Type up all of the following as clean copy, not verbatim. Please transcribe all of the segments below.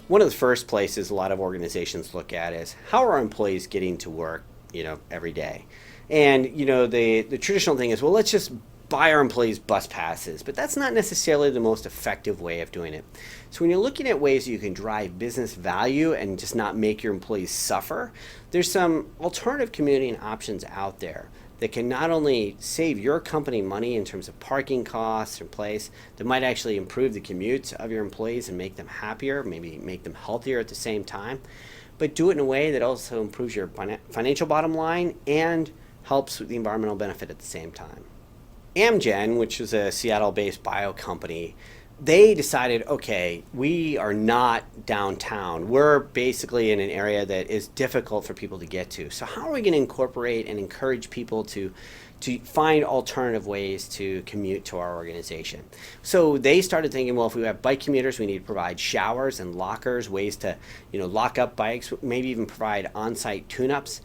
One of the first places a lot of organizations look at is how are our employees getting to work, every day. And the traditional thing is, well, let's just buy our employees bus passes, but that's not necessarily the most effective way of doing it. So when you're looking at ways you can drive business value and just not make your employees suffer, there's some alternative commuting options out there that can not only save your company money in terms of parking costs or place, that might actually improve the commutes of your employees and make them happier, maybe make them healthier at the same time, but do it in a way that also improves your financial bottom line and helps with the environmental benefit at the same time. Amgen, which is a Seattle-based bio company, they decided, okay, we are not downtown. We're basically in an area that is difficult for people to get to. So how are we going to incorporate and encourage people to find alternative ways to commute to our organization? So they started thinking, well, if we have bike commuters, we need to provide showers and lockers, ways to, lock up bikes, maybe even provide on-site tune-ups.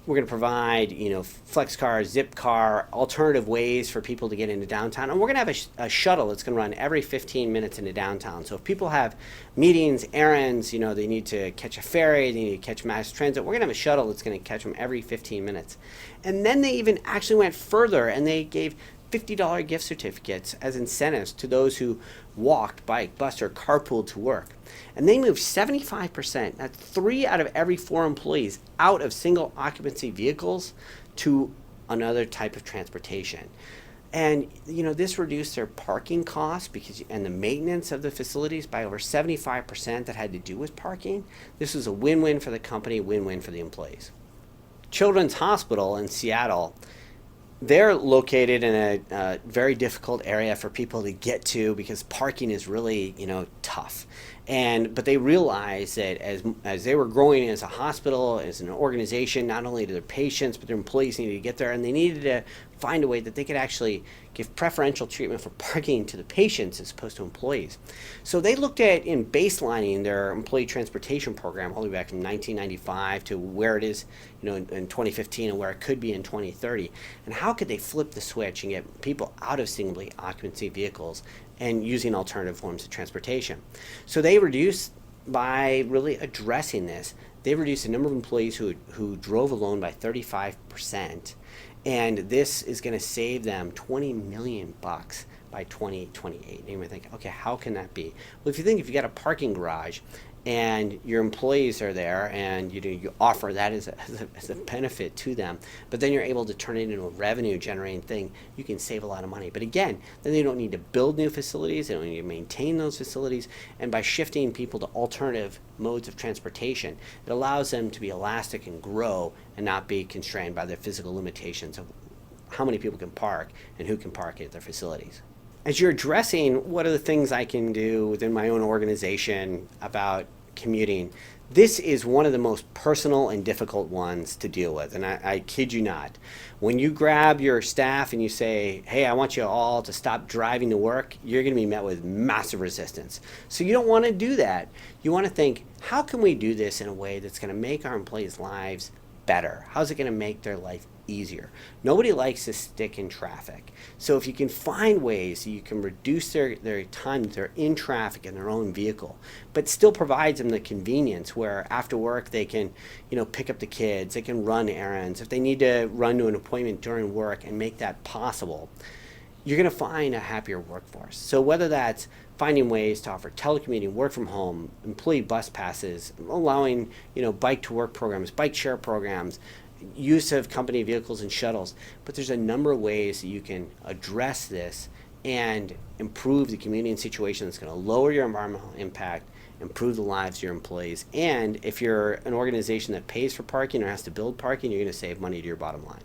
We're going to provide, flex car, zip car, alternative ways for people to get into downtown. And we're going to have a shuttle that's going to run every 15 minutes into downtown. So if people have meetings, errands, they need to catch a ferry, they need to catch mass transit, we're going to have a shuttle that's going to catch them every 15 minutes. And then they even actually went further and they gave $50 gift certificates as incentives to those who walked, bike, bus, or carpooled to work. And they moved 75%, that's 3 out of every 4 employees, out of single occupancy vehicles to another type of transportation. And this reduced their parking costs and the maintenance of the facilities by over 75% that had to do with parking. This was a win-win for the company, win-win for the employees. Children's Hospital in Seattle, they're located in a very difficult area for people to get to because parking is really, tough. But they realized that as they were growing as a hospital, as an organization, not only to their patients, but their employees needed to get there, and they needed to find a way that they could actually give preferential treatment for parking to the patients as opposed to employees. So they looked at in baselining their employee transportation program all the way back from 1995 to where it is, in 2015 and where it could be in 2030. And how could they flip the switch and get people out of single occupancy vehicles and using alternative forms of transportation? So they reduced, by really addressing this, they reduced the number of employees who drove alone by 35%. And this is going to save them $20 million by 2028. And you might think, okay, how can that be? Well, if you got a parking garage and your employees are there and you offer that as a benefit to them, but then you're able to turn it into a revenue generating thing, you can save a lot of money. But again, then they don't need to build new facilities, they don't need to maintain those facilities, and by shifting people to alternative modes of transportation, it allows them to be elastic and grow and not be constrained by the physical limitations of how many people can park and who can park at their facilities. As you're addressing what are the things I can do within my own organization about commuting, this is one of the most personal and difficult ones to deal with. And I kid you not. When you grab your staff and you say, hey, I want you all to stop driving to work, you're going to be met with massive resistance. So you don't want to do that. You want to think, how can we do this in a way that's going to make our employees' lives better? How's it going to make their life easier? Nobody likes to stick in traffic. So if you can find ways that you can reduce their time that they're in traffic in their own vehicle, but still provides them the convenience where after work they can, pick up the kids, they can run errands, if they need to run to an appointment during work and make that possible, you're going to find a happier workforce. So whether that's finding ways to offer telecommuting, work from home, employee bus passes, allowing, bike to work programs, bike share programs, use of company vehicles and shuttles, but there's a number of ways that you can address this and improve the commuting situation that's going to lower your environmental impact, improve the lives of your employees, and if you're an organization that pays for parking or has to build parking, you're going to save money to your bottom line.